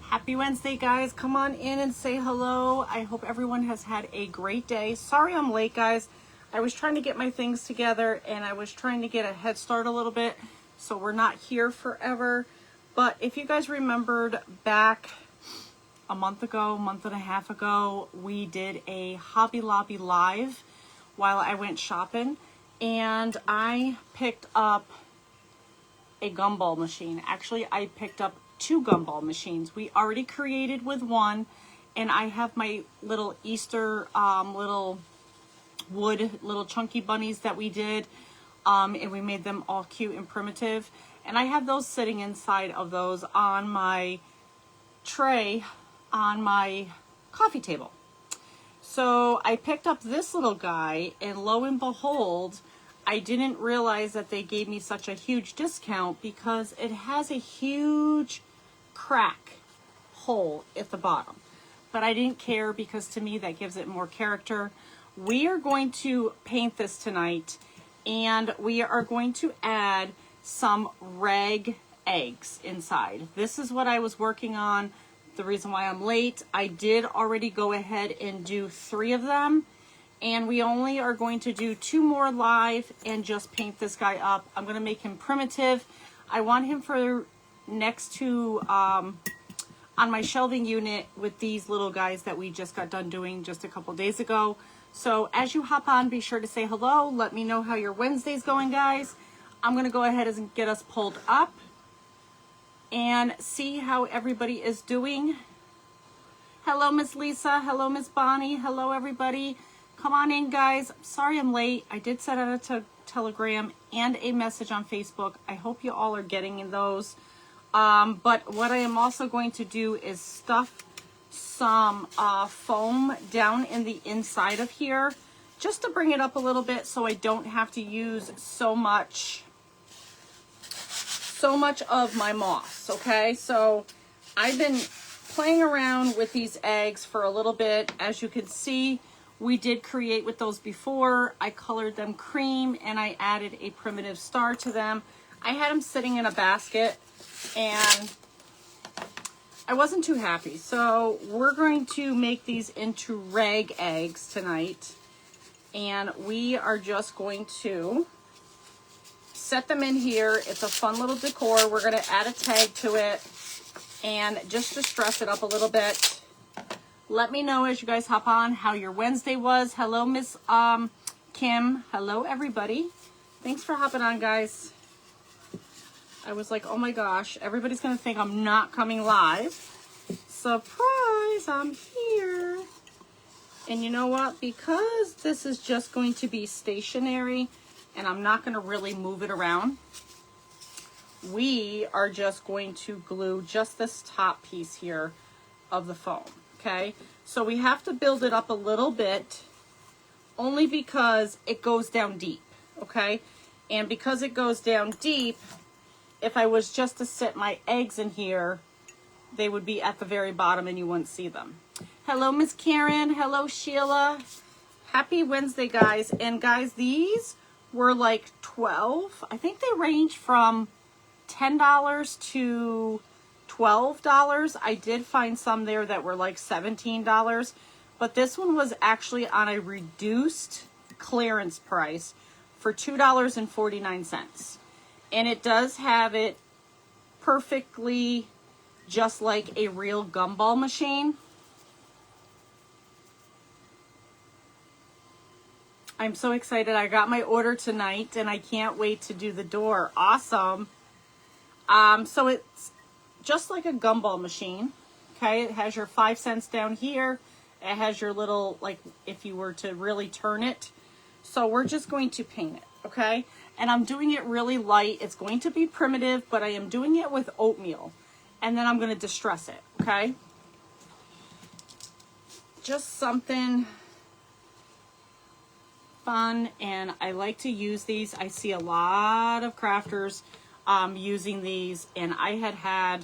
Happy Wednesday, guys. Come on in and say hello. I hope everyone has had a great day. Sorry I'm late, guys. I was trying to get my things together and I was trying to get a head start a little bit, so we're not here forever. But if you guys remembered back a month and a half ago, we did a Hobby Lobby live while I went shopping, and I picked up a gumball machine. Actually, I picked up 2 gumball machines. We already created with one, and I have my little Easter little wood little chunky bunnies that we did, and we made them all cute and primitive, and I have those sitting inside of those on my tray on my coffee table. So I picked up this little guy, and lo and behold, I didn't realize that they gave me such a huge discount because it has a huge crack hole at the bottom. But I didn't care because to me that gives it more character. We are going to paint this tonight, and we are going to add some rag eggs inside. This is what I was working on. The reason why I'm late, I did already go ahead and do 3 of them. And we only are going to do 2 more live and just paint this guy up. I'm going to make him primitive. I want him for next to on my shelving unit with these little guys that we just got done doing just a couple days ago. So as you hop on, be sure to say hello. Let me know how your Wednesday's going, guys. I'm going to go ahead and get us pulled up and see how everybody is doing. Hello, Miss Lisa. Hello, Miss Bonnie. Hello, everybody. Come on in, guys. Sorry I'm late. I did send out a telegram and a message on Facebook. I hope you all are getting those. But what I am also going to do is stuff some foam down in the inside of here just to bring it up a little bit so I don't have to use so much of my moss, okay? So I've been playing around with these eggs for a little bit. As you can see, we did create with those before. I colored them cream and I added a primitive star to them. I had them sitting in a basket and I wasn't too happy. So we're going to make these into rag eggs tonight. And we are just going to set them in here. It's a fun little decor. We're going to add a tag to it and just to stress it up a little bit. Let me know as you guys hop on how your Wednesday was. Hello, Miss Kim. Hello, everybody. Thanks for hopping on, guys. I was like, oh my gosh, everybody's going to think I'm not coming live. Surprise, I'm here. And you know what? Because this is just going to be stationary and I'm not going to really move it around, we are just going to glue just this top piece here of the foam. Okay, so we have to build it up a little bit only because it goes down deep, okay? And because it goes down deep, if I was just to sit my eggs in here, they would be at the very bottom and you wouldn't see them. Hello, Miss Karen. Hello, Sheila. Happy Wednesday, guys. And guys, these were like 12. I think they range from $10 to $12. I did find some there that were like $17, but this one was actually on a reduced clearance price for $2.49. And it does have it perfectly just like a real gumball machine. I'm so excited. I got my order tonight and I can't wait to do the door. Awesome. So it's just like a gumball machine, okay? It has your 5 cents down here. It has your little, like, if you were to really turn it. So we're just going to paint it, okay? And I'm doing it really light. It's going to be primitive, but I am doing it with oatmeal. And then I'm going to distress it, okay? Just something fun, and I like to use these. I see a lot of crafters using these, and I had,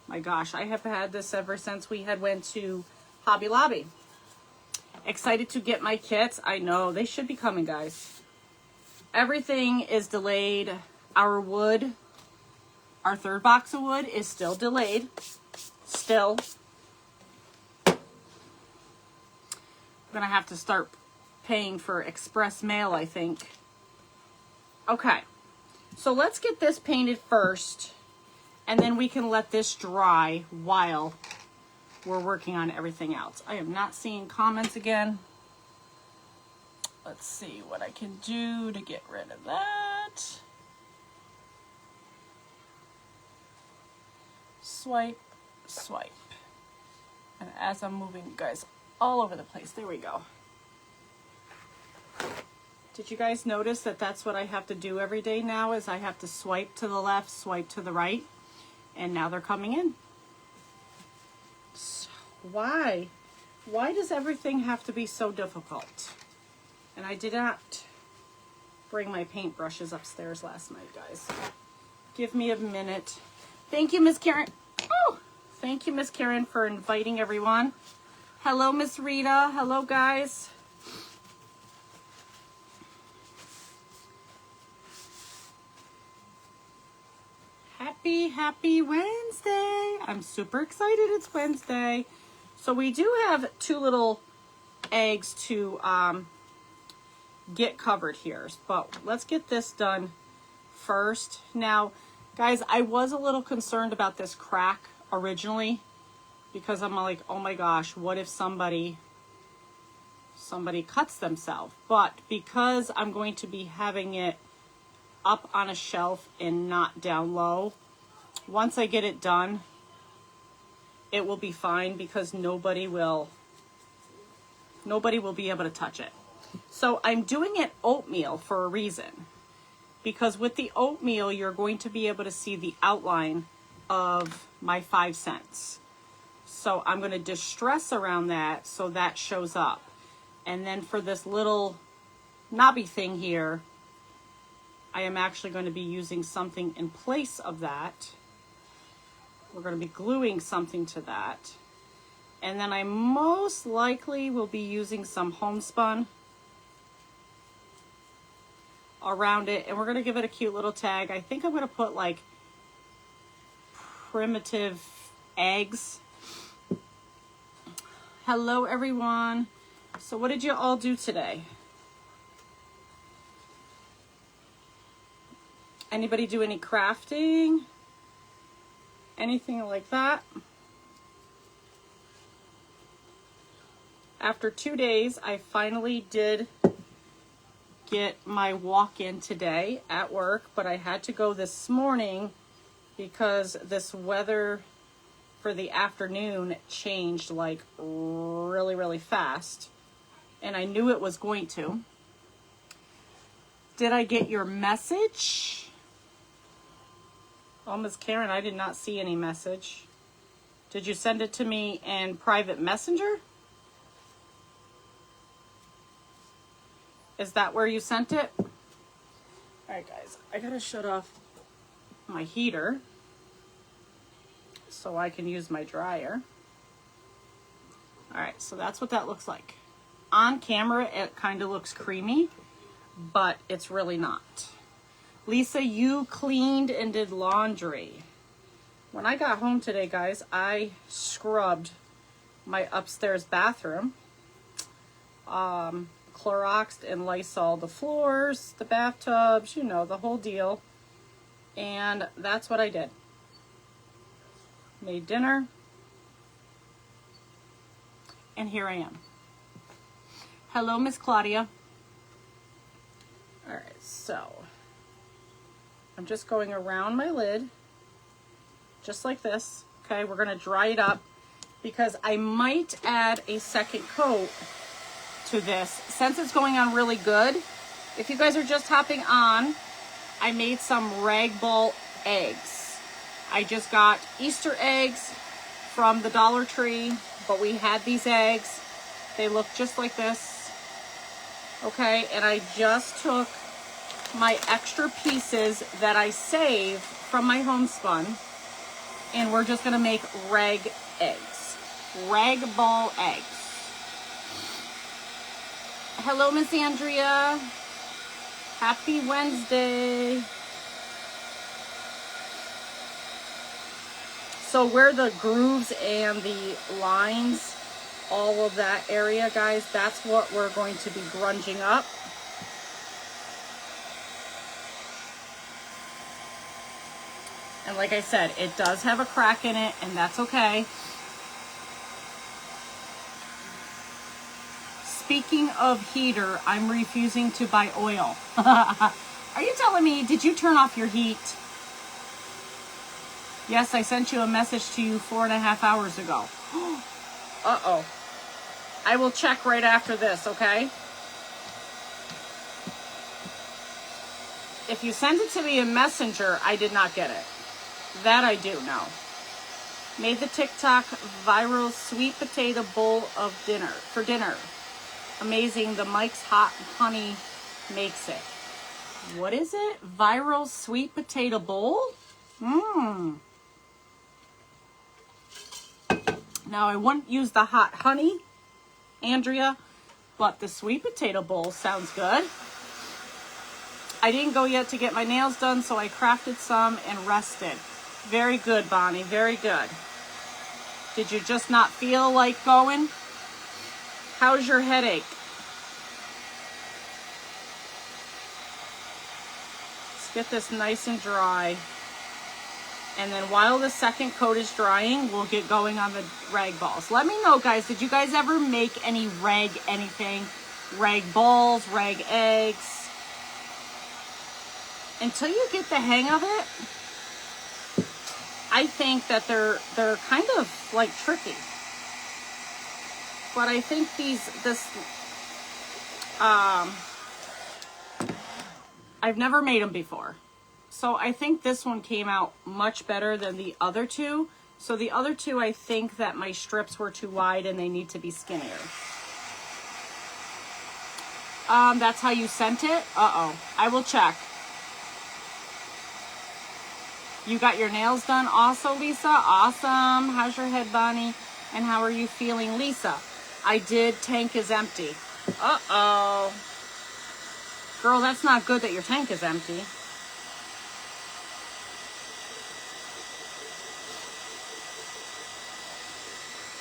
my gosh, I have had this ever since we had went to Hobby Lobby. Excited to get my kits. I know they should be coming, guys. Everything is delayed. Our wood, our 3rd box of wood is still delayed. still. I'm gonna have to start paying for express mail, I think. Okay, so let's get this painted first, and then we can let this dry while we're working on everything else. I am not seeing comments again. Let's see what I can do to get rid of that. Swipe, swipe. And as I'm moving, you guys, all over the place, there we go. Did you guys notice that that's what I have to do every day now, is I have to swipe to the left, swipe to the right, and now they're coming in. So why does everything have to be so difficult? And I did not bring my paintbrushes upstairs last night, guys. Give me a minute. Thank you, Miss Karen. Oh, thank you, Miss Karen, for inviting everyone. Hello, Miss Rita. Hello, guys. Happy Wednesday. I'm super excited it's Wednesday. So we do have 2 little eggs to get covered here, but let's get this done first. Now, guys, I was a little concerned about this crack originally, because I'm like, oh my gosh, what if somebody cuts themselves? But because I'm going to be having it up on a shelf and not down low, once I get it done, it will be fine, because nobody will be able to touch it. So I'm doing it oatmeal for a reason, because with the oatmeal, you're going to be able to see the outline of my 5 cents. So I'm going to distress around that so that shows up. And then for this little knobby thing here, I am actually going to be using something in place of that. We're going to be gluing something to that. And then I most likely will be using some homespun around it. And we're going to give it a cute little tag. I think I'm going to put like primitive eggs. Hello, everyone. So what did you all do today? Anybody do any crafting? Anything like that? After 2 days, I finally did get my walk-in today at work, but I had to go this morning because this weather for the afternoon changed like really fast, and I knew it was going to. Did I get your message? Oh, Ms. Karen, I did not see any message. Did you send it to me in private messenger? Is that where you sent it? All right, guys, I gotta shut off my heater so I can use my dryer. All right, so that's what that looks like. On camera, it kind of looks creamy, but it's really not. Lisa, you cleaned and did laundry. When I got home today, guys, I scrubbed my upstairs bathroom. Cloroxed and Lysol the floors, the bathtubs, you know, the whole deal. And that's what I did. Made dinner. And here I am. Hello, Miss Claudia. All right, so I'm just going around my lid, just like this. Okay, we're gonna dry it up because I might add a second coat to this since it's going on really good. If you guys are just hopping on, I made some rag ball eggs. I just got Easter eggs from the Dollar Tree, but we had these eggs. They look just like this. Okay, and I just took my extra pieces that I saved from my homespun, and we're just gonna make rag eggs, rag ball eggs. Hello, Miss Andrea. Happy Wednesday. So where the grooves and the lines, all of that area, guys, that's what we're going to be grunging up. And like I said, it does have a crack in it, and that's okay. Speaking of heater, I'm refusing to buy oil. Are you telling me, did you turn off your heat? Yes, I sent you a message to you 4.5 hours ago. Uh-oh. I will check right after this, okay? If you send it to me in Messenger, I did not get it. That I do know. Made the TikTok viral sweet potato bowl of dinner for dinner. Amazing, the Mike's Hot Honey makes it. What is it? Viral sweet potato bowl? Mmm. Now I wouldn't use the hot honey, Andrea, but the sweet potato bowl sounds good. I didn't go yet to get my nails done, so I crafted some and rested. Very good, Bonnie, very good. Did you just not feel like going? How's your headache? Let's get this nice and dry. And then while the second coat is drying, we'll get going on the rag balls. Let me know, guys, did you guys ever make any rag anything? Rag balls, rag eggs? Until you get the hang of it, I think that they're kind of like tricky. But I think I've never made them before. So I think this one came out much better than the other two. So the other two, I think that my strips were too wide and they need to be skinnier. That's how you sent it? Uh-oh. I will check. You got your nails done also, Lisa? Awesome. How's your head, Bonnie? And how are you feeling, Lisa? I did. Tank is empty. Uh-oh. Girl, that's not good that your tank is empty.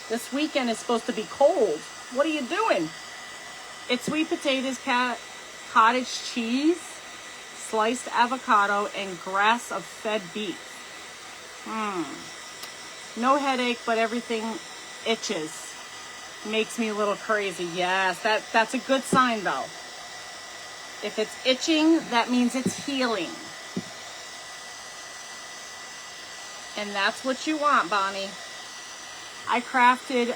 This weekend is supposed to be cold. What are you doing? It's sweet potatoes, cottage cheese, sliced avocado, and grass of fed beef. No headache, but everything itches. Makes me a little crazy. Yes, that's a good sign though. If it's itching, that means it's healing. And that's what you want, Bonnie. I crafted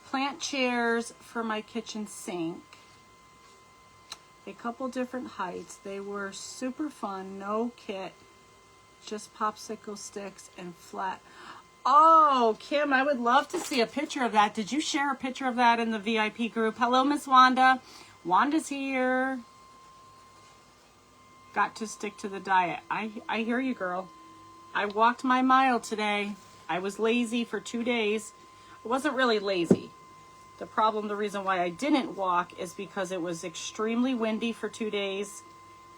plant chairs for my kitchen sink. A couple different heights. They were super fun. No kit. Just popsicle sticks and flat. Oh, Kim, I would love to see a picture of that. Did you share a picture of that in the VIP group? Hello, Miss Wanda. Wanda's here. Got to stick to the diet. I hear you, girl. I walked my mile today. I was lazy for 2 days. I wasn't really lazy. The reason why I didn't walk is because it was extremely windy for 2 days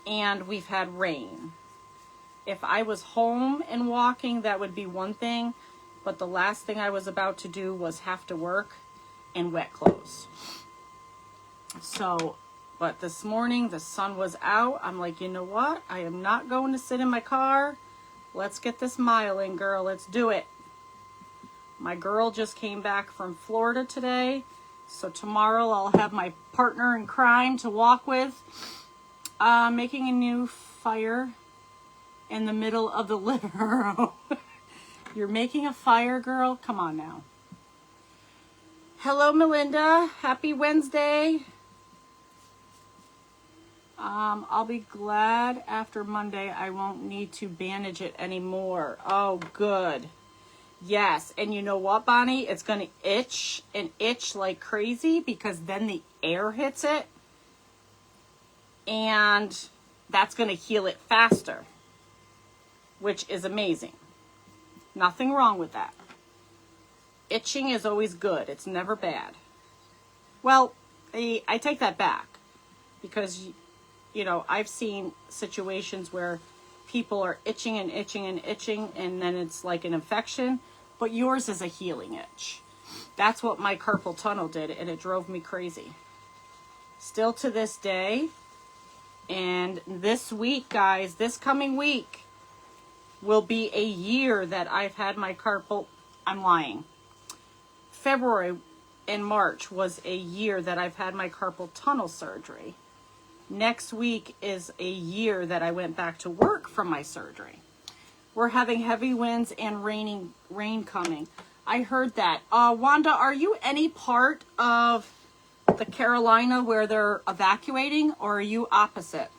and we've had rain. If I was home and walking, that would be one thing, but the last thing I was about to do was have to work in wet clothes. So, but this morning the sun was out. I'm like, you know what? I am not going to sit in my car. Let's get this mile in, girl. Let's do it. My girl just came back from Florida today. So tomorrow I'll have my partner in crime to walk with. Making a new fire in the middle of the living room. You're making a fire, girl? Come on now. Hello, Melinda. Happy Wednesday. I'll be glad after Monday I won't need to bandage it anymore. Oh, good. Yes, and you know what, Bonnie? It's going to itch and itch like crazy because then the air hits it. And that's going to heal it faster, which is amazing. Nothing wrong with that. Itching is always good. It's never bad. Well, I take that back because, you know, I've seen situations where people are itching and itching and itching, and then it's like an infection, but yours is a healing itch. That's what my carpal tunnel did, and it drove me crazy. Still to this day. And this week, guys, this coming week will be a year that I've had my carpal, I'm lying. February and March was a year that I've had my carpal tunnel surgery. Next week is a year that I went back to work from my surgery. We're having heavy winds and rain coming. I heard that. Wanda, are you any part of the Carolina where they're evacuating, or are you opposite?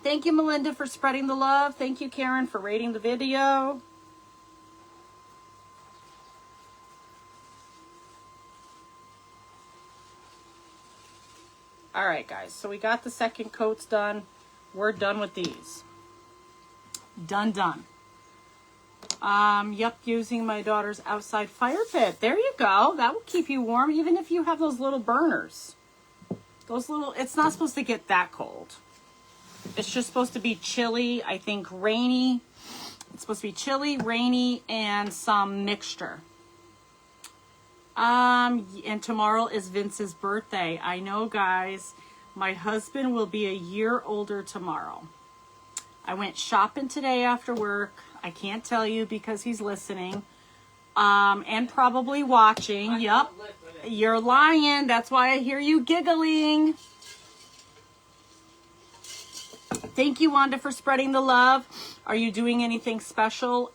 Thank you, Melinda, for spreading the love. Thank you, Karen, for rating the video. All right, guys, so we got the second coats done. We're done with these. Done. Yep, using my daughter's outside fire pit. There you go. That will keep you warm, even if you have those little burners. Those little, it's not supposed to get that cold. It's just supposed to be chilly, I think rainy. It's supposed to be chilly, rainy, and some mixture. And tomorrow is Vince's birthday. I know, guys. My husband will be a year older tomorrow. I went shopping today after work. I can't tell you because he's listening. And probably watching. Yep. You're lying. That's why I hear you giggling. Thank you, Wanda, for spreading the love. Are you doing anything special?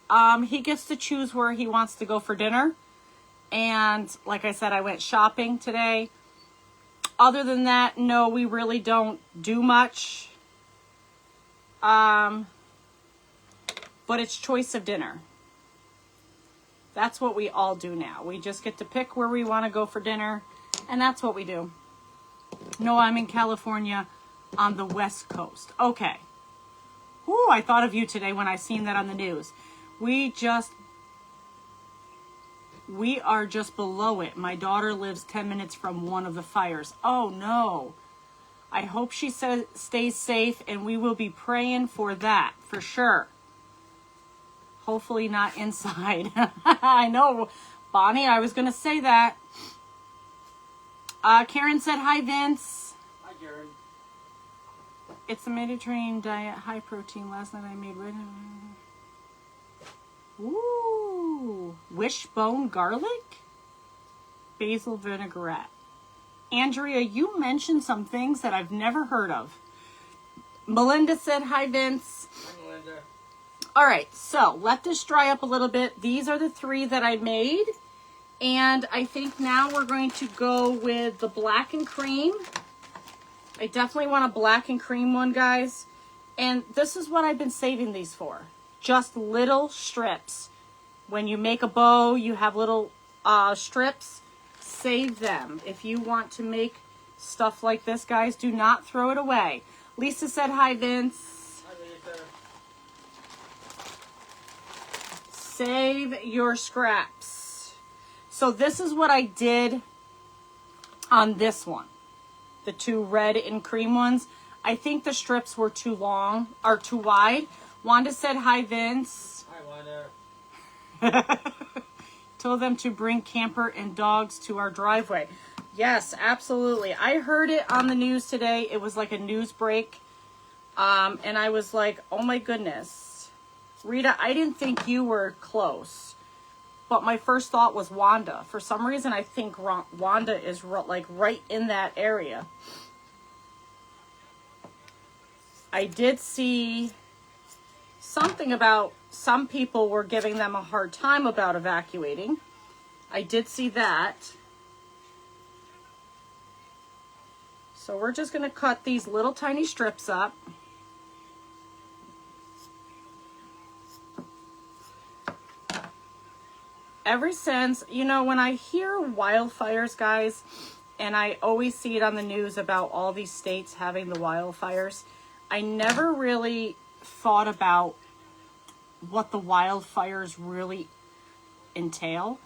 He gets to choose where he wants to go for dinner. And like I said, I went shopping today. Other than that, no, we really don't do much. But it's choice of dinner. That's what we all do now. We just get to pick where we want to go for dinner. And that's what we do. No, I'm in California on the West Coast. Okay. Ooh, I thought of you today when I seen that on the news. We are just below it. My daughter lives 10 minutes from one of the fires. Oh, no. I hope she stays safe, and we will be praying for that, for sure. Hopefully not inside. I know, Bonnie, I was going to say that. Karen said, hi, Vince. Hi, Karen. It's a Mediterranean diet, high protein. Last night I made red. Ooh, wishbone garlic, basil vinaigrette. Andrea, you mentioned some things that I've never heard of. Melinda said, hi, Vince. Hi, Melinda. All right, so let this dry up a little bit. These are the 3 that I made. And I think now we're going to go with the black and cream. I definitely want a black and cream one, guys. And this is what I've been saving these for. Just little strips. When you make a bow, you have little strips. Save them. If you want to make stuff like this, guys, do not throw it away. Lisa said, hi, Vince. Hi, Lisa. Save your scraps. So this is what I did on this one. The 2 red and cream ones. I think the strips were too long, or too wide. Wanda said, hi, Vince. Hi, Wanda. Told them to bring camper and dogs to our driveway. Yes, absolutely. I heard it on the news today. It was like a news break. And I was like, oh my goodness. Rita, I didn't think you were close. But my first thought was Wanda. For some reason, I think Wanda is like right in that area. I did see something about some people were giving them a hard time about evacuating. I did see that. So we're just going to cut these little tiny strips up. Ever since, you know, when I hear wildfires, guys, and I always see it on the news about all these states having the wildfires, I never really thought about what the wildfires really entail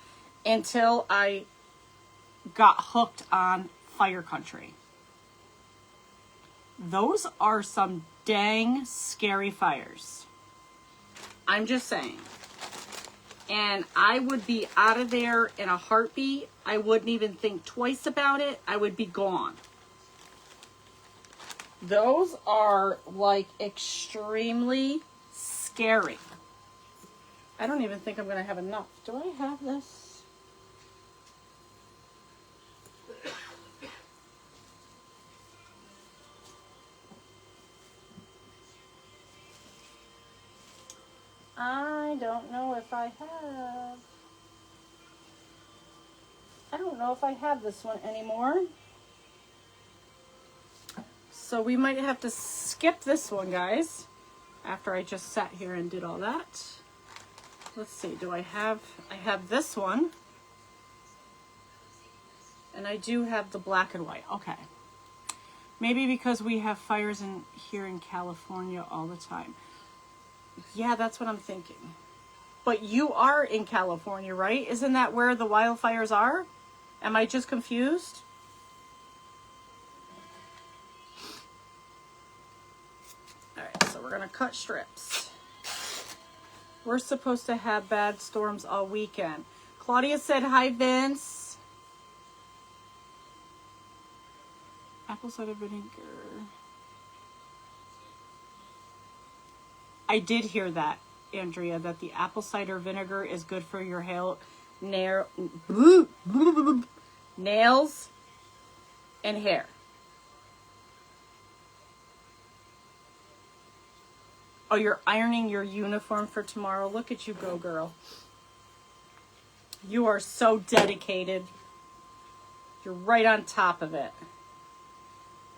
until I got hooked on Fire Country. Those are some dang scary fires. I'm just saying. And I would be out of there in a heartbeat. I wouldn't even think twice about it. I would be gone. Those are like extremely scary. I don't even think I'm going to have enough. Do I have this? I don't know if I have. I don't know if I have this one anymore. So we might have to skip this one, guys, after I just sat here and did all that. Let's see, I have this one. And I do have the black and white. Okay. Maybe because we have fires here in California all the time. Yeah, that's what I'm thinking. But you are in California, right? Isn't that where the wildfires are? Am I just confused? All right, so we're going to cut strips. We're supposed to have bad storms all weekend. Claudia said, hi, Vince. Apple cider vinegar. I did hear that, Andrea, that the apple cider vinegar is good for your nails and hair. Oh, you're ironing your uniform for tomorrow. Look at you go, girl. You are so dedicated. You're right on top of it.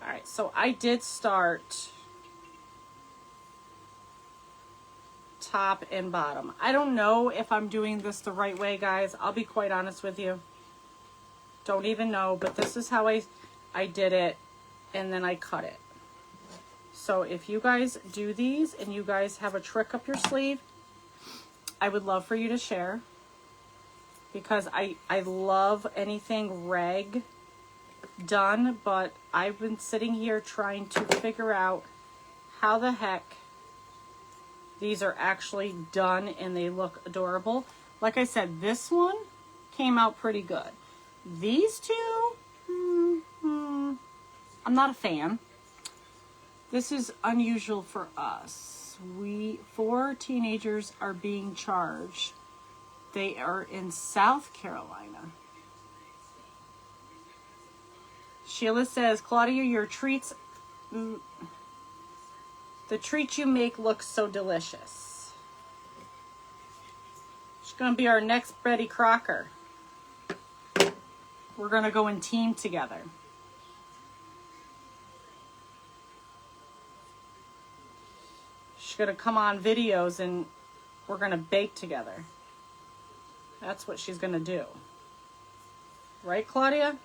All right, so I did start top and bottom. I don't know if I'm doing this the right way, guys. I'll be quite honest with you. Don't even know, but this is how I did it, and then I cut it. So if you guys do these and you guys have a trick up your sleeve, I would love for you to share, because I love anything rag done, but I've been sitting here trying to figure out how the heck these are actually done and they look adorable. Like I said, this one came out pretty good. These two, I'm not a fan. This is unusual for us. 4 teenagers are being charged. They are in South Carolina. Sheila says, Claudia, your treats, the treats you make look so delicious. She's going to be our next Betty Crocker. We're going to go in team together. She's going to come on videos and we're going to bake together. That's what she's going to do. Right, Claudia?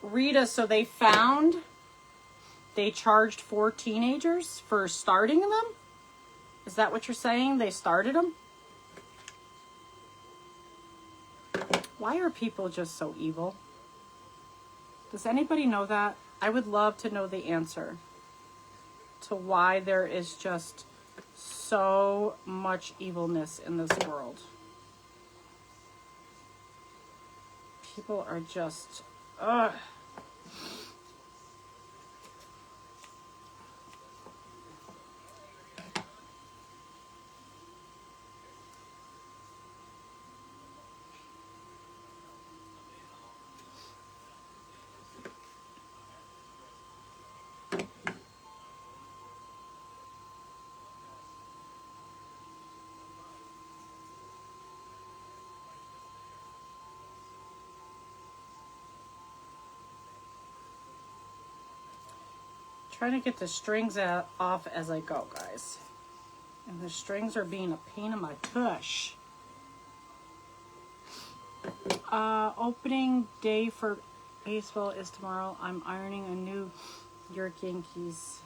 Rita, so they charged 4 teenagers for starting them? Is that what you're saying? They started them? Why are people just so evil? Does anybody know that? I would love to know the answer to why there is just so much evilness in this world. People are just, ugh. Trying to get the strings off as I go, guys. And the strings are being a pain in my tush. Opening day for baseball is tomorrow. I'm ironing a New York Yankees.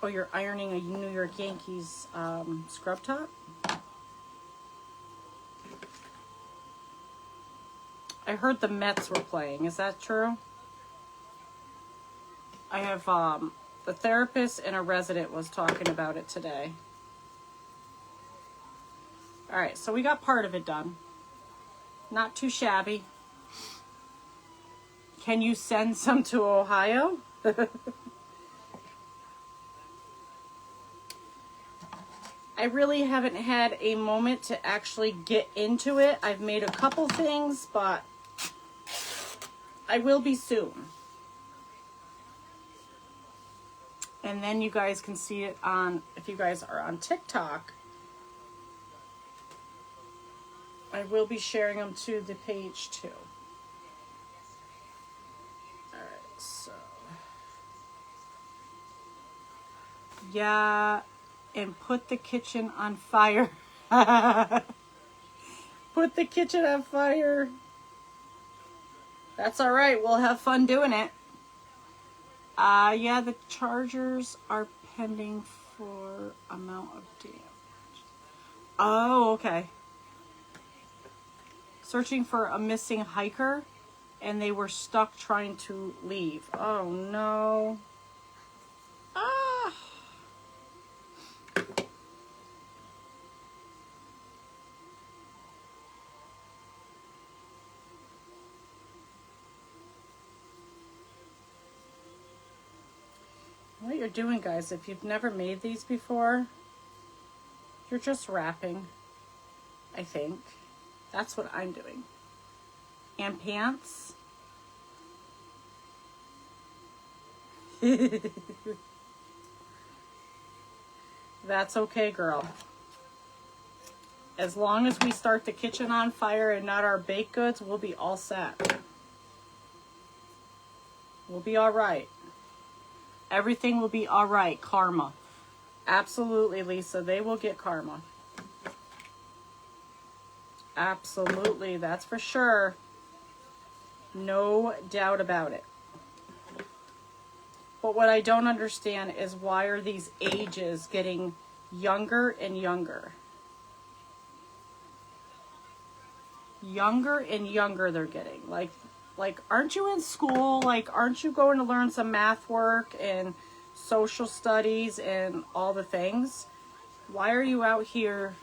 Oh, you're ironing a New York Yankees scrub top? I heard the Mets were playing. Is that true? I have the therapist and a resident was talking about it today. All right, so we got part of it done. Not too shabby. Can you send some to Ohio? I really haven't had a moment to actually get into it. I've made a couple things, but I will be soon. And then you guys can see it on, if you guys are on TikTok, I will be sharing them to the page too. All right, so. Yeah, and put the kitchen on fire. Put the kitchen on fire. That's all right. We'll have fun doing it. Yeah, the chargers are pending for amount of damage. Oh, okay. Searching for a missing hiker, and they were stuck trying to leave. Oh, no. Ah. What you're doing, guys, if you've never made these before, you're just wrapping, I think. That's what I'm doing. And pants. That's okay, girl. As long as we start the kitchen on fire and not our baked goods, we'll be all set. We'll be all right. Everything will be all right. Karma. Absolutely, Lisa. They will get karma. Absolutely. That's for sure. No doubt about it. But what I don't understand is why are these ages getting younger and younger? Younger and younger they're getting. Like, aren't you in school? Like, aren't you going to learn some math work and social studies and all the things? Why are you out here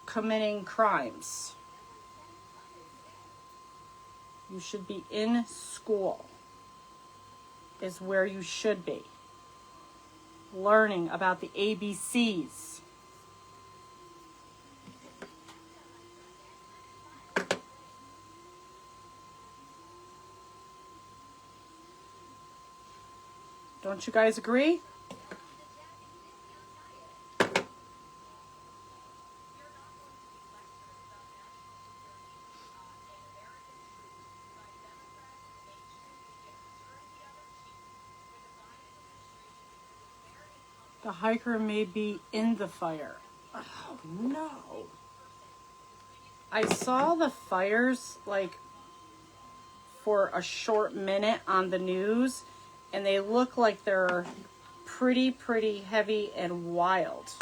committing crimes? You should be in school, is where you should be. Learning about the ABCs. Don't you guys agree? The hiker may be in the fire. Oh, no. I saw the fires, like, for a short minute on the news, and they look like they're pretty heavy and wild.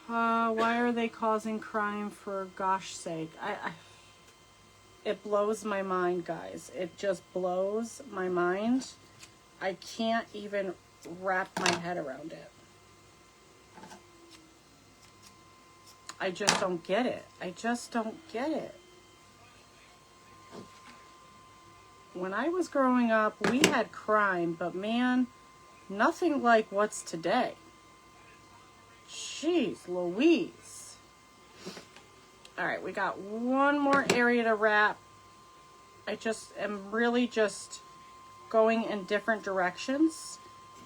Why are they causing crime for gosh sake? It blows my mind, guys. It just blows my mind. I can't even wrap my head around it. I just don't get it. I just don't get it. When I was growing up, we had crime, but man, nothing like what's today. Jeez Louise. All right, we got one more area to wrap. I just am really just going in different directions,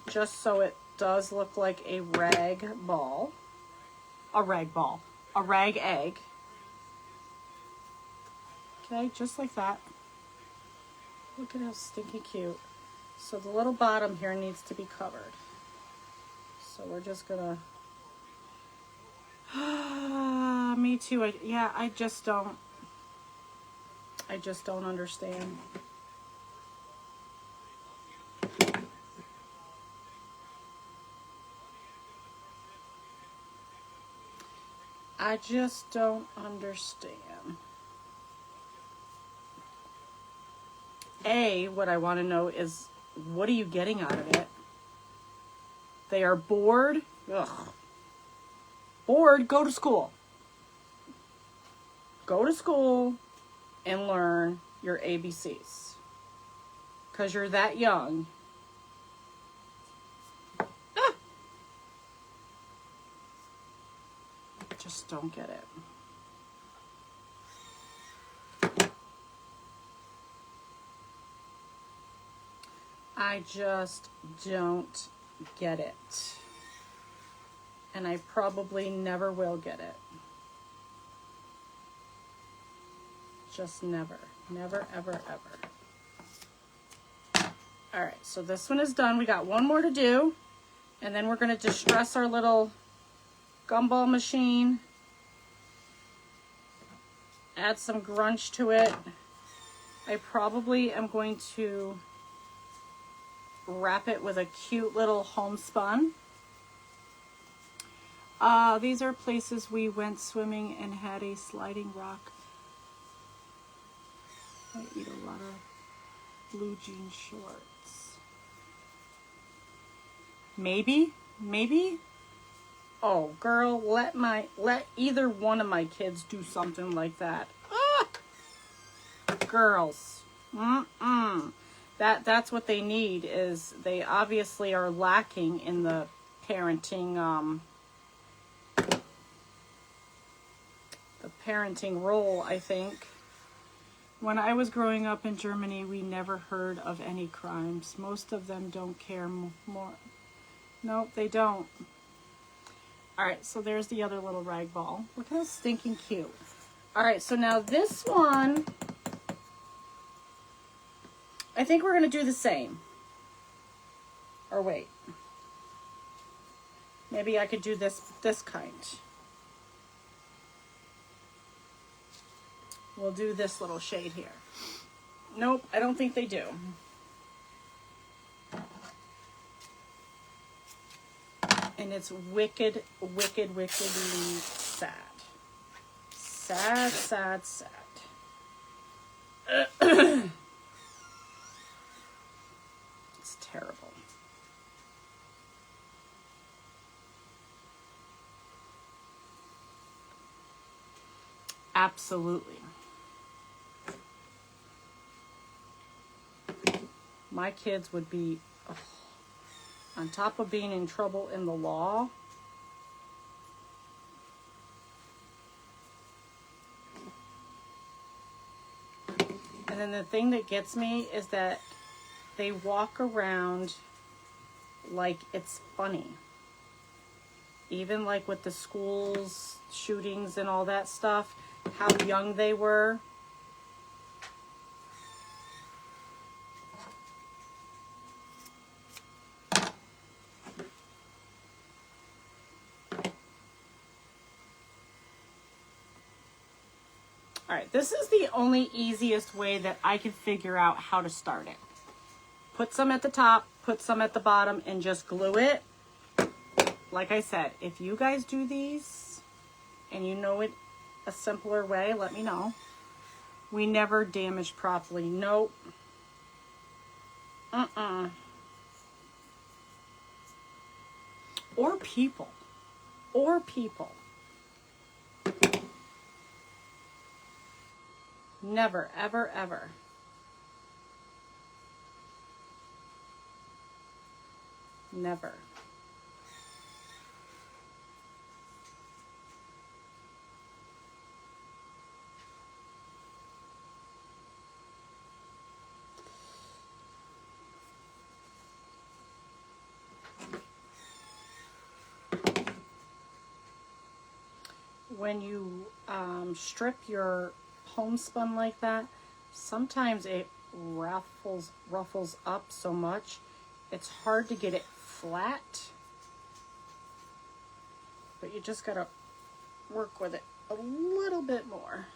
just so it does look like a rag ball. A rag ball. A rag egg. Okay, just like that. Look at how stinky cute. So the little bottom here needs to be covered. So we're just gonna... Me too. I just don't understand. I just don't understand. what I want to know is, what are you getting out of it? They are bored. Ugh. Bored, go to school. Go to school and learn your ABCs. Because you're that young. Ah. Just don't get it. I just don't get it. And I probably never will get it. Just never. Never, ever, ever. All right, so this one is done. We got one more to do. And then we're going to distress our little gumball machine. Add some grunge to it. I probably am going to wrap it with a cute little homespun. These are places we went swimming and had a sliding rock. I eat a lot of blue jean shorts. Maybe. Oh, girl, let either one of my kids do something like that. Ah! Girls. That's what they need. Is they obviously are lacking in the parenting role, I think. When I was growing up in Germany, we never heard of any crimes. Most of them don't care more. Nope, they don't. All right, so there's the other little rag ball. Look how stinking cute. All right, so now this one, I think we're going to do the same. Or wait. Maybe I could do this kind. We'll do this little shade here. Nope, I don't think they do. And it's wicked, wickedly sad. Sad, sad, sad. It's terrible. Absolutely. My kids would be, on top of being in trouble in the law, and then the thing that gets me is that they walk around like it's funny. Even like with the schools, shootings and all that stuff, how young they were. All right, this is the only easiest way that I can figure out how to start it. Put some at the top, put some at the bottom, and just glue it. Like I said, if you guys do these and you know it a simpler way, let me know. We never damaged properly. Nope. Or people. Never, ever, ever. Never. When you strip your homespun like that, sometimes it ruffles up so much it's hard to get it flat, but you just gotta work with it a little bit more.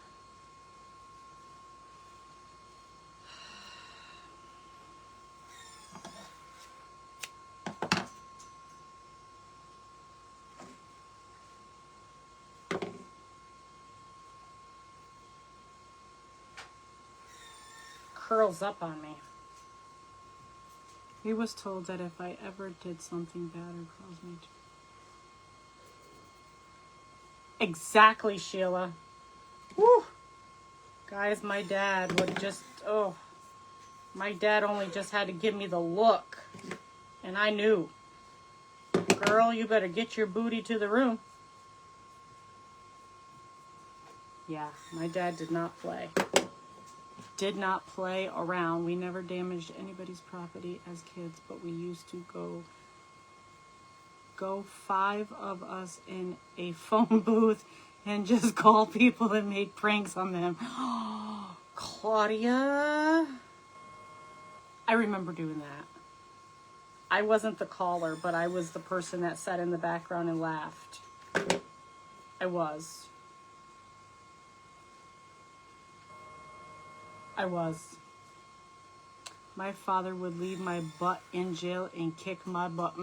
curls up on me. He was told that if I ever did something bad or caused me to... Exactly, Sheila. Woo! Guys, my dad would just... Oh. My dad only just had to give me the look. And I knew. Girl, you better get your booty to the room. Yeah, my dad did not play. Did not play around. We never damaged anybody's property as kids, but we used to go 5 of us in a phone booth and just call people and make pranks on them. Claudia. I remember doing that. I wasn't the caller, but I was the person that sat in the background and laughed. I was. My father would leave my butt in jail and kick my butt.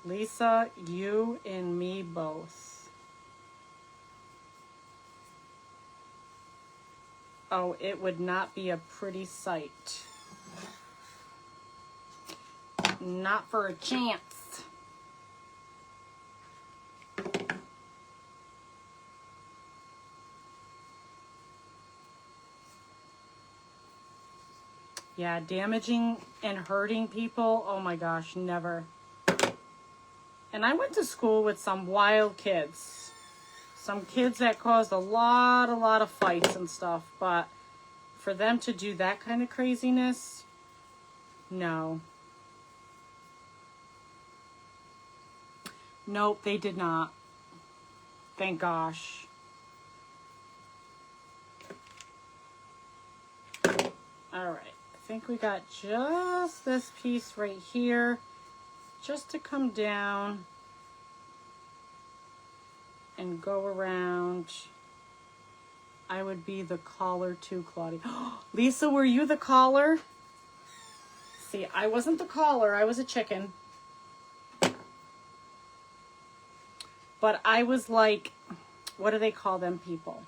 Lisa, you and me both. Oh, it would not be a pretty sight. Not for a chance. Yeah, damaging and hurting people, oh my gosh, never. And I went to school with some wild kids. Some kids that caused a lot of fights and stuff. But for them to do that kind of craziness, no. Nope, they did not. Thank gosh. All right. I think we got just this piece right here, just to come down and go around. I would be the caller too, Claudia. Lisa, were you the caller? See, I wasn't the caller. I was a chicken. But I was like, what do they call them people?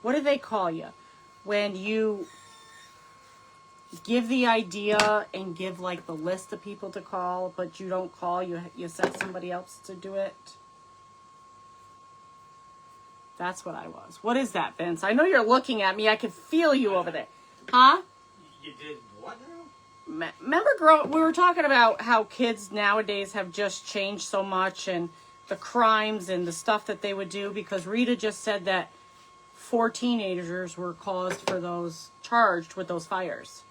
What do they call you when you give the idea and give like the list of people to call, but you don't call, you set somebody else to do it? That's what I was. What is that, Vince? I know you're looking at me. I can feel you over there. Huh? You did what now? Remember, we were talking about how kids nowadays have just changed so much, and the crimes and the stuff that they would do, because Rita just said that 4 teenagers were charged with those fires.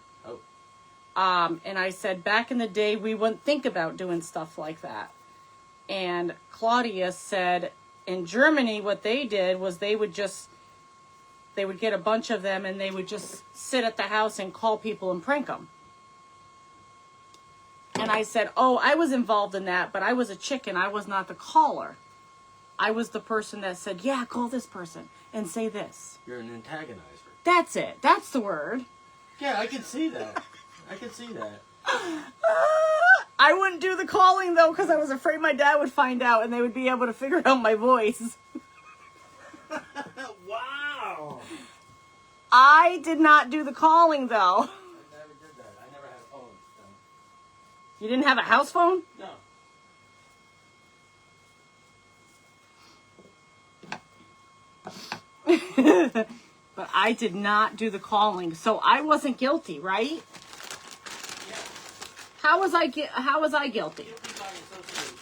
And I said, back in the day, we wouldn't think about doing stuff like that. And Claudia said, in Germany, what they did was they would get a bunch of them and they would just sit at the house and call people and prank them. And I said, oh, I was involved in that, but I was a chicken. I was not the caller. I was the person that said, yeah, call this person and say this. You're an antagonizer. That's it. That's the word. Yeah, I can see that. I can see that. I wouldn't do the calling, though, because I was afraid my dad would find out and they would be able to figure out my voice. Wow. I did not do the calling, though. I never did that. I never had a phone. So. You didn't have a house phone? No. But I did not do the calling, so I wasn't guilty, right? Yeah. How was I guilty? Guilty by association.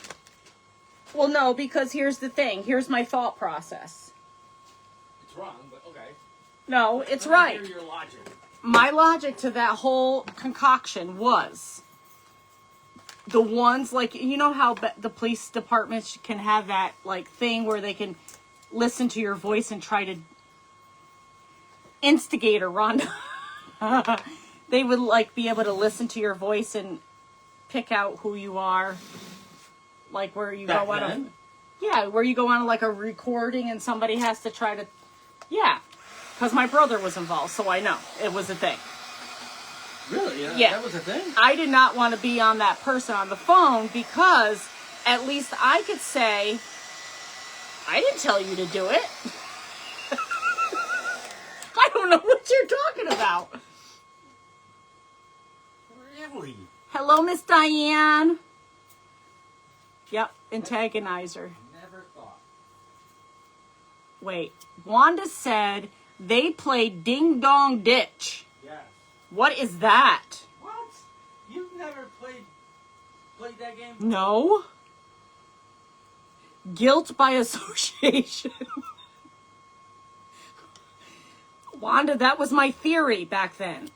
Well, no, because here's the thing. Here's my thought process. It's wrong, but okay. No, it's Let me right. hear your logic. My logic to that whole concoction was the ones, like, you know how the police departments can have that, like, thing where they can listen to your voice and try to instigate or Rhonda. They would, like, be able to listen to your voice and pick out who you are. Like, where you Back go on then? where you go on, like, a recording and somebody has to try to... Yeah. Because my brother was involved, so I know. It was a thing. Really? Yeah. That was a thing? I did not want to be on that person on the phone because at least I could say, I didn't tell you to do it. I don't know what you're talking about. Really? Hello, Miss Diane. Yep, antagonizer. Never thought. Wait, Wanda said they played Ding Dong Ditch. Yes. What is that? What? You've never played that game? No. Guilt by association. Wanda, that was my theory back then.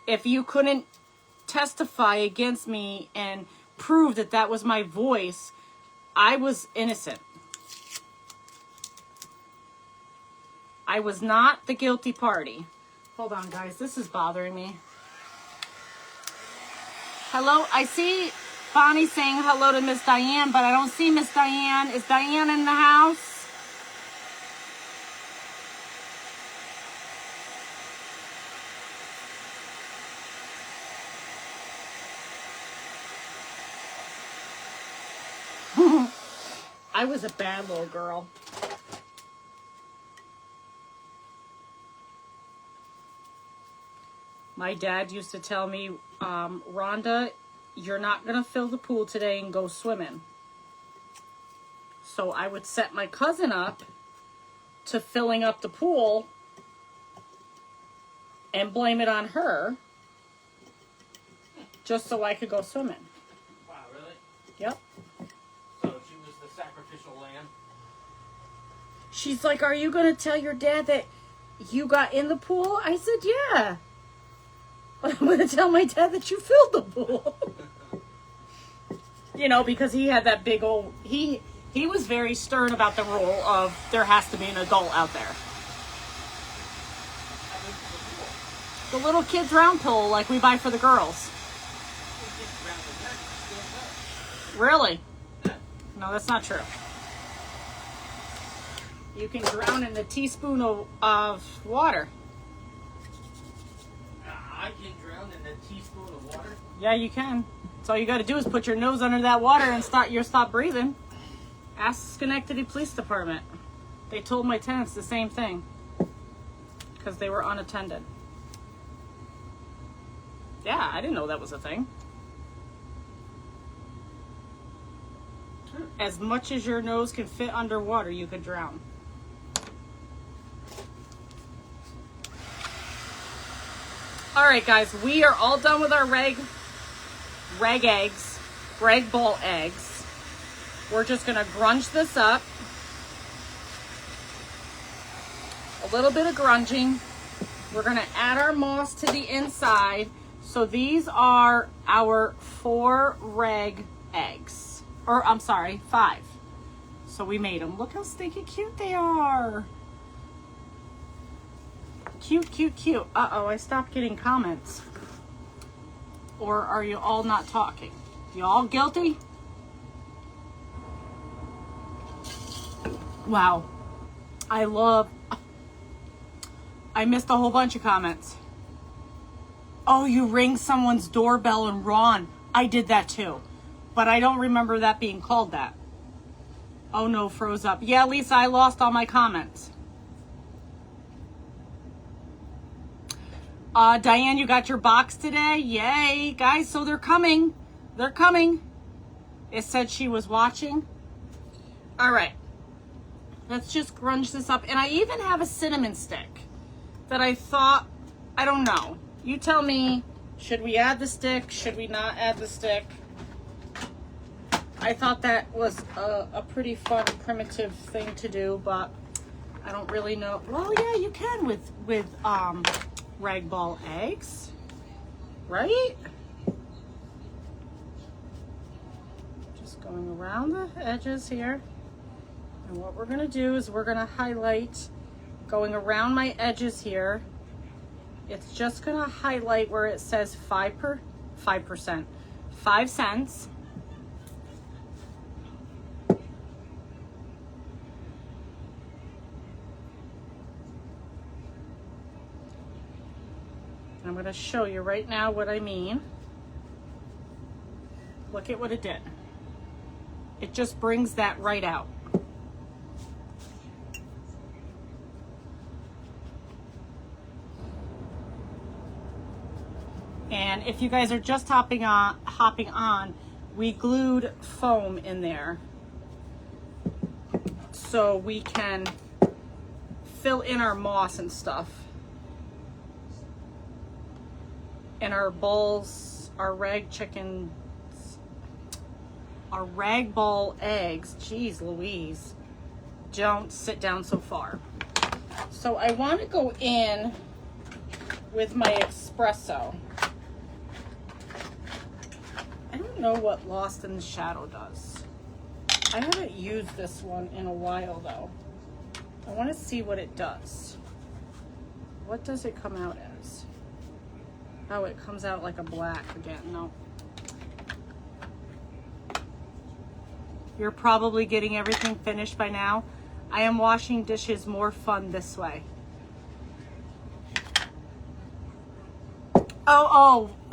If you couldn't testify against me and prove that that was my voice, I was innocent. I was not the guilty party. Hold on, guys. This is bothering me. Hello. I see Bonnie saying hello to Miss Diane, but I don't see Miss Diane. Is Diane in the house? I was a bad little girl. My dad used to tell me, Rhonda, you're not going to fill the pool today and go swimming. So I would set my cousin up to filling up the pool and blame it on her just so I could go swimming. Wow, really? Yep. So she was the sacrificial lamb? She's like, are you going to tell your dad that you got in the pool? I said, yeah. I'm going to tell my dad that you filled the pool. You know, because he had that big old... He was very stern about the rule of there has to be an adult out there. The little kids round pool like we buy for the girls. Really? No, that's not true. You can drown in a teaspoon of water. I can drown in a teaspoon of water? Yeah, you can. So all you got to do is put your nose under that water and stop breathing. Ask Schenectady Police Department. They told my tenants the same thing because they were unattended. Yeah, I didn't know that was a thing. As much as your nose can fit underwater, you could drown. All right, guys, we are all done with our rag ball eggs. We're just gonna grunge this up. A little bit of grunging. We're gonna add our moss to the inside. So these are our 4 rag eggs. Or, I'm sorry, 5. So we made them. Look how stinky cute they are. Cute, cute, cute. Uh-oh, I stopped getting comments. Or are you all not talking? You all guilty? Wow. I missed a whole bunch of comments. Oh, you ring someone's doorbell and run. I did that too. But I don't remember that being called that. Oh no, froze up. Yeah, Lisa, I lost all my comments. Diane, you got your box today? Yay, guys, so they're coming. They're coming. It said she was watching. All right. Let's just grunge this up. And I even have a cinnamon stick that I thought, I don't know. You tell me, should we add the stick? Should we not add the stick? I thought that was a pretty fun, primitive thing to do, but I don't really know. Well, yeah, you can with rag ball eggs, right? Just going around the edges here. And what we're gonna do is we're gonna highlight, going around my edges here. It's just gonna highlight where it says 5 cents. I'm going to show you right now what I mean. Look at what it did. It just brings that right out. And if you guys are just hopping on, we glued foam in there so we can fill in our moss and stuff. And our bowls, our rag chickens, our rag ball eggs, geez Louise, don't sit down so far. So I want to go in with my espresso. I don't know what Lost in the Shadow does. I haven't used this one in a while though. I want to see what it does. What does it come out as? Oh, it comes out like a black again. No. You're probably getting everything finished by now. I am washing dishes more fun this way.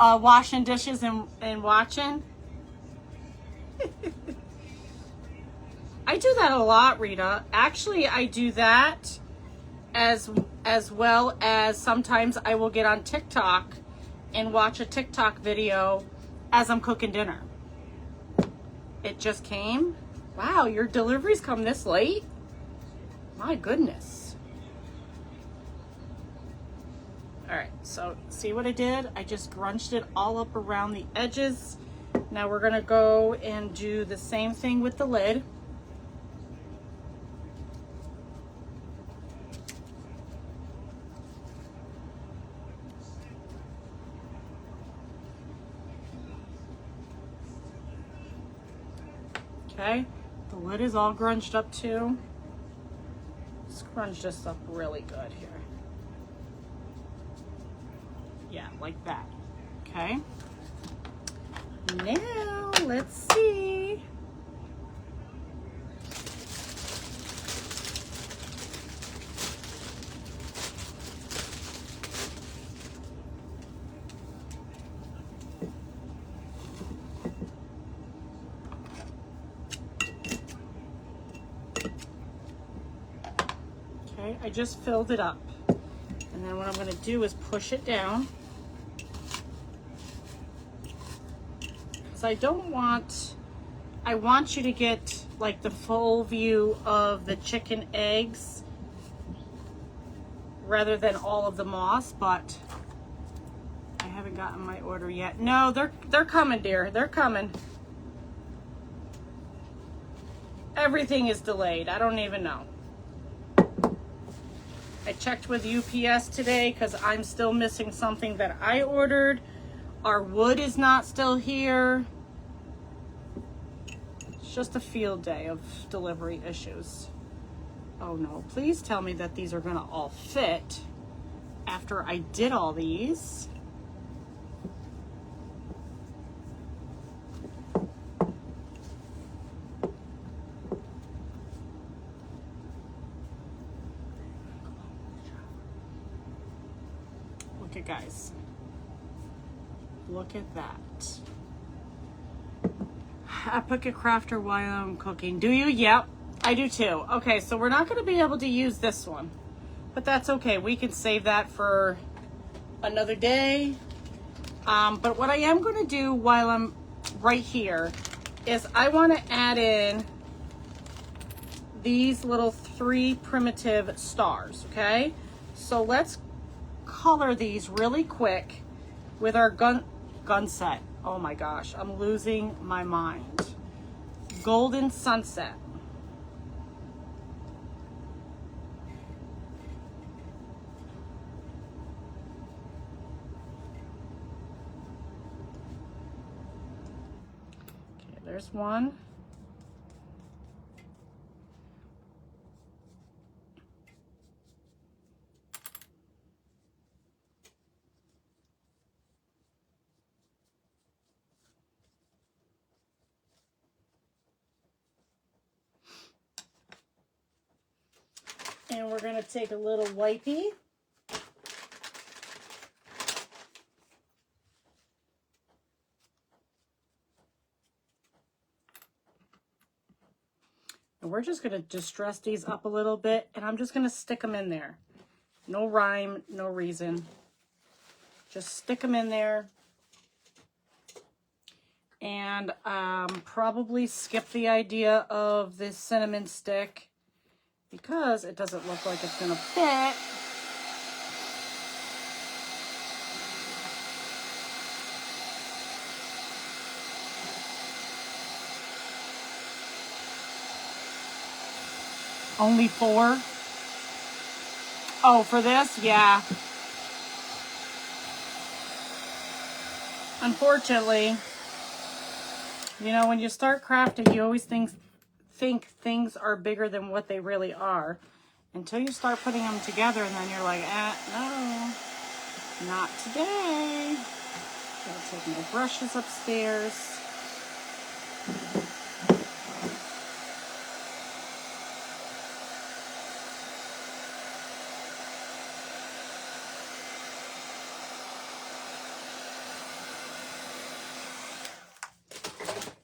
Washing dishes and watching. I do that a lot, Rita. Actually, I do that as well as sometimes I will get on TikTok and watch a TikTok video as I'm cooking dinner. It just came. Wow, your deliveries come this late? My goodness. All right, so see what I did? I just grunched it all up around the edges. Now we're gonna go and do the same thing with the lid. Okay, the lid is all grunched up too. Scrunch this up really good here. Yeah, like that. Okay. Now, let's see. Okay, I just filled it up. And then what I'm gonna do is push it down. I want you to get like the full view of the chicken eggs rather than all of the moss, but I haven't gotten my order yet. No, they're coming, dear. They're coming. Everything is delayed. I don't even know. I checked with UPS today because I'm still missing something that I ordered. Our wood is not still here. It's just a field day of delivery issues. Oh no, please tell me that these are gonna all fit after I did all these. Look at guys. Look at that. I pick a crafter while I'm cooking. Do you? Yep, I do too. Okay, so we're not going to be able to use this one, but that's okay. We can save that for another day. But what I am going to do while I'm right here is I want to add in these little 3 primitive stars, okay? So let's color these really quick with our gun set. Oh my gosh, I'm losing my mind. Golden Sunset. Okay, there's one. And we're going to take a little wipey. And we're just going to distress these up a little bit, and I'm just going to stick them in there. No rhyme, no reason. Just stick them in there And probably skip the idea of this cinnamon stick because it doesn't look like it's gonna fit. Only 4. Oh, for this? Yeah. Unfortunately, you know, when you start crafting, you always think things are bigger than what they really are. Until you start putting them together, and then you're like, no, not today. Gotta take my brushes upstairs.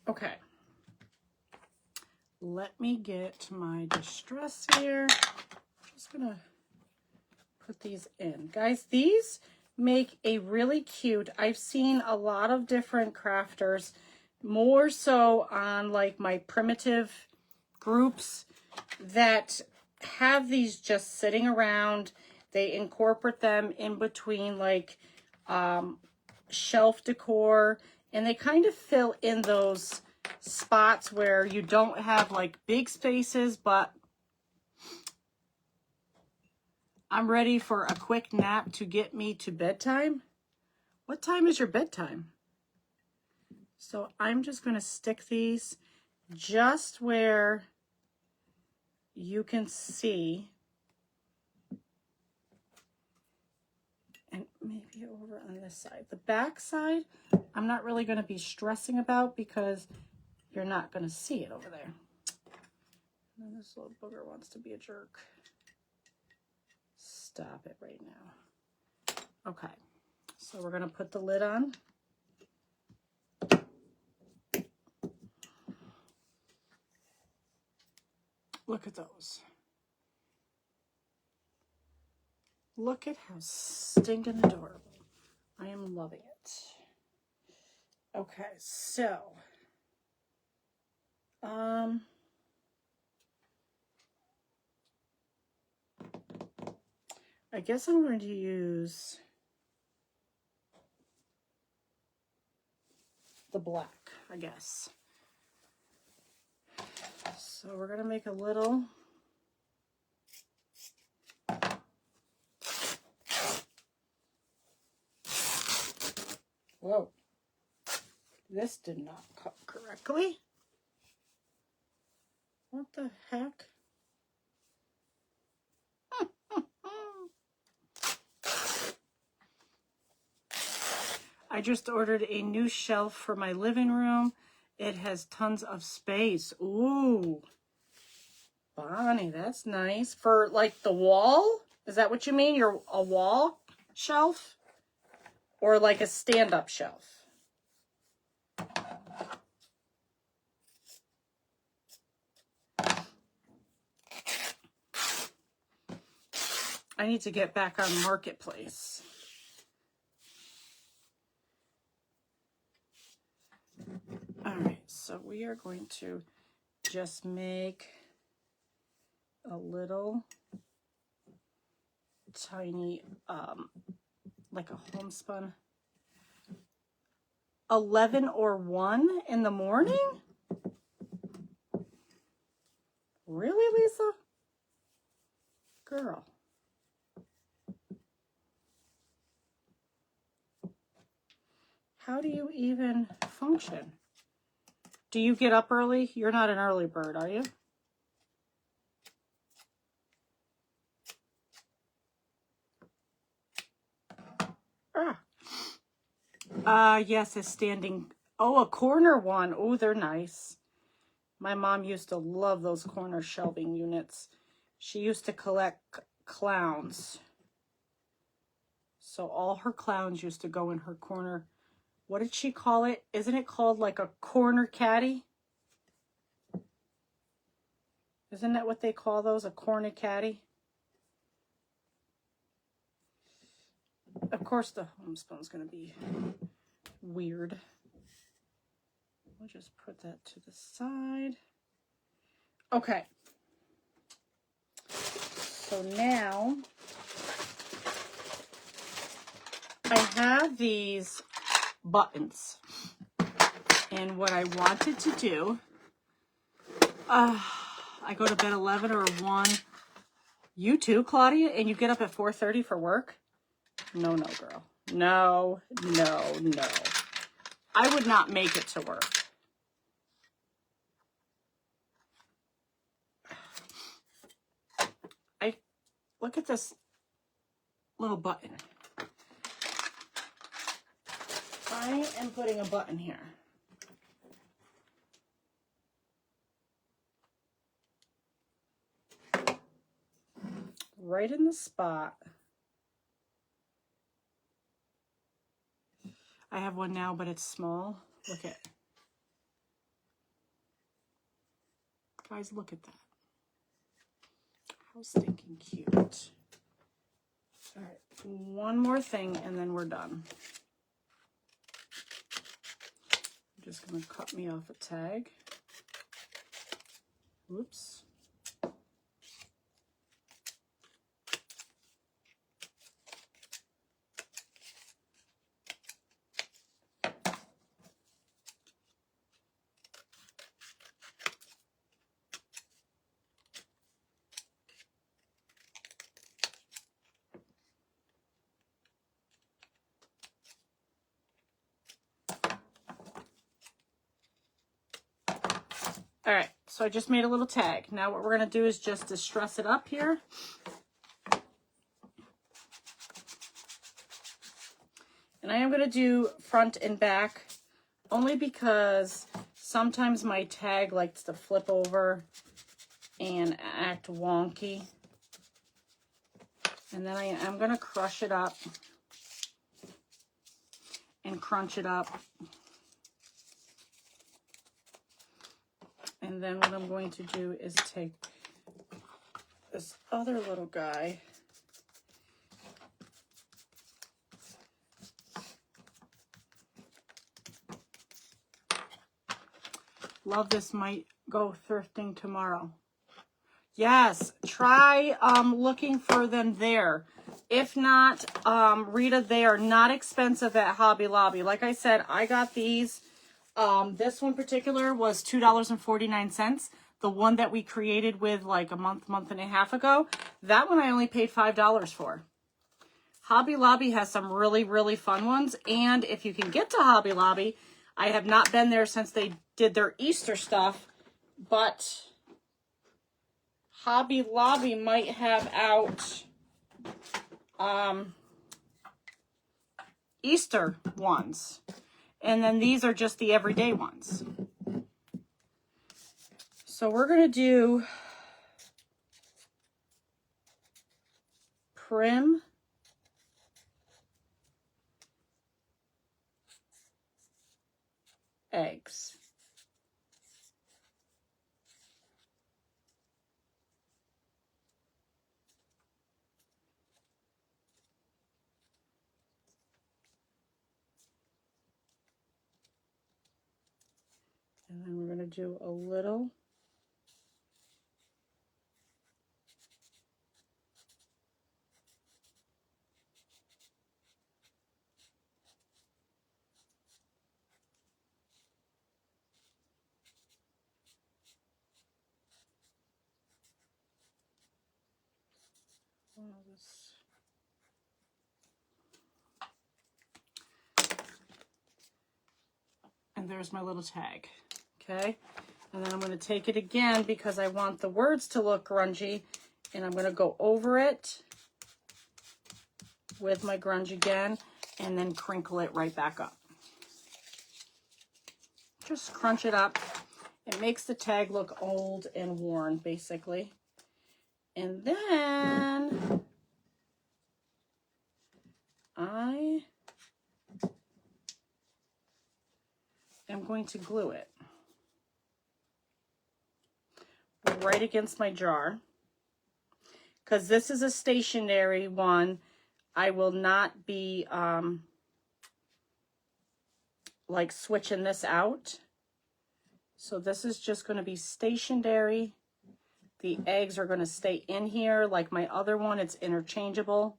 Okay. Let me get my distress here. I'm just gonna put these in. Guys, these make a really cute, I've seen a lot of different crafters, more so on like my primitive groups, that have these just sitting around. They incorporate them in between like shelf decor, and they kind of fill in those spots where you don't have like big spaces, but I'm ready for a quick nap to get me to bedtime. What time is your bedtime? So I'm just going to stick these just where you can see, and maybe over on this side. The back side, I'm not really going to be stressing about because you're not going to see it over there. And this little booger wants to be a jerk. Stop it right now. Okay, so we're going to put the lid on. Look at those. Look at how stinking adorable. I am loving it. Okay, so I guess I'm going to use the black, I guess. So we're going to make a little whoa, this did not cut correctly. What the heck? I just ordered a new shelf for my living room. It has tons of space. Ooh, Bonnie, that's nice. For like the wall? Is that what you mean? You're a wall shelf? Or like a stand-up shelf? I need to get back on Marketplace. All right, so we are going to just make a little tiny, like a homespun. 11 or 1 in the morning? Really, Lisa? Girl. How do you even function? Do you get up early? You're not an early bird, are you? Yes, a standing. Oh, a corner one. Oh, they're nice. My mom used to love those corner shelving units. She used to collect clowns. So all her clowns used to go in her corner. What did she call it? Isn't it called like a corner caddy? Isn't that what they call those? A corner caddy? Of course the homespun's going to be weird. we'll just put that to the side. Okay. So now I have these buttons. And what I wanted to do, I go to bed 11 or 1. You too, Claudia? And you get up at 4:30 for work? No, no, girl. No, no, no. I would not make it to work. Look at this little button. I am putting a button here. Right in the spot. I have one now, but it's small. Look at it. Guys, look at that. How stinking cute. All right, one more thing and then we're done. I'm just gonna cut me off a tag. Whoops. All right, so I just made a little tag. Now what we're gonna do is just distress it up here. And I am gonna do front and back only because sometimes my tag likes to flip over and act wonky. And then I am gonna crush it up and crunch it up. And then what I'm going to do is take this other little guy. Love this, might go thrifting tomorrow. Yes, try looking for them there. If not, Rita, they are not expensive at Hobby Lobby. Like I said, I got these. This one particular was $2.49. The one that we created with like a month and a half ago, that one I only paid $5 for. Hobby Lobby has some really, really fun ones. And if you can get to Hobby Lobby, I have not been there since they did their Easter stuff, but Hobby Lobby might have out Easter ones. And then these are just the everyday ones. So we're going to do Prim eggs. And then we're going to do a little and there's my little tag. Okay. And then I'm going to take it again because I want the words to look grungy, and I'm going to go over it with my grunge again and then crinkle it right back up. Just crunch it up. It makes the tag look old and worn, basically. And then I am going to glue it right against my jar. Because this is a stationary one, I will not be like switching this out. So this is just going to be stationary. The eggs are going to stay in here like my other one. It's interchangeable.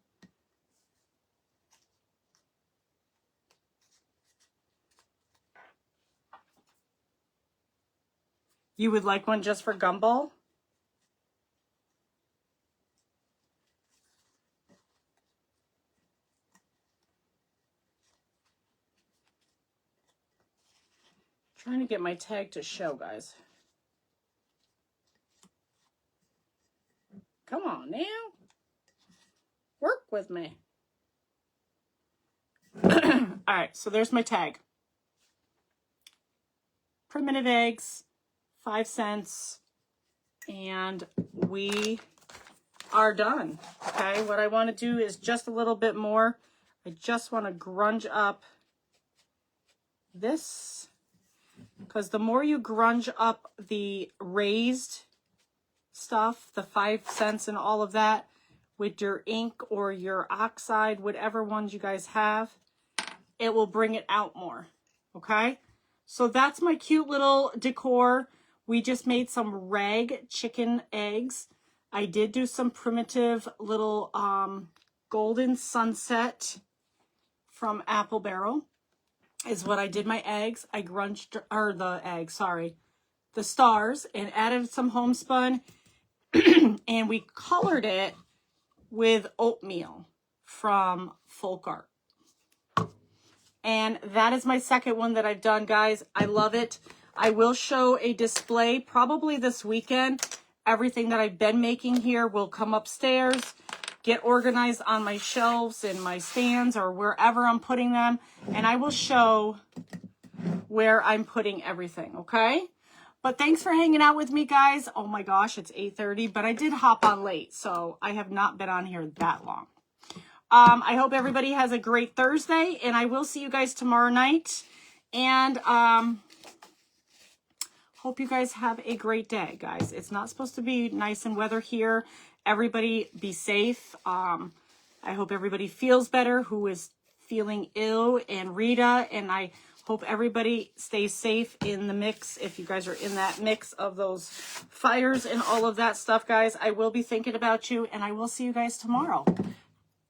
You would like one just for gumball? Trying to get my tag to show, guys. Come on now. Work with me. All right, so there's my tag. Primitive eggs, 5 cents, and we are done. Okay, what I want to do is just a little bit more. I just want to grunge up this, because the more you grunge up the raised stuff, the 5 cents and all of that, with your ink or your oxide, whatever ones you guys have, it will bring it out more. Okay, so that's my cute little decor. We just made some rag chicken eggs. I did do some primitive little golden sunset from Apple Barrel is what I did my eggs. I grunged, or the eggs, sorry, the stars, and added some homespun. And we colored it with oatmeal from Folk Art. And that is my second one that I've done, guys. I love it. I will show a display probably this weekend. Everything that I've been making here will come upstairs, get organized on my shelves and my stands or wherever I'm putting them. And I will show where I'm putting everything, okay? But thanks for hanging out with me, guys. Oh my gosh, it's 8:30, but I did hop on late, so I have not been on here that long. I hope everybody has a great Thursday, and I will see you guys tomorrow night. And hope you guys have a great day, guys. It's not supposed to be nice and weather here. Everybody be safe. I hope everybody feels better who is feeling ill, and Rita, and I hope everybody stays safe in the mix if you guys are in that mix of those fires and all of that stuff, guys. I will be thinking about you, and I will see you guys tomorrow.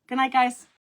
Good night, guys.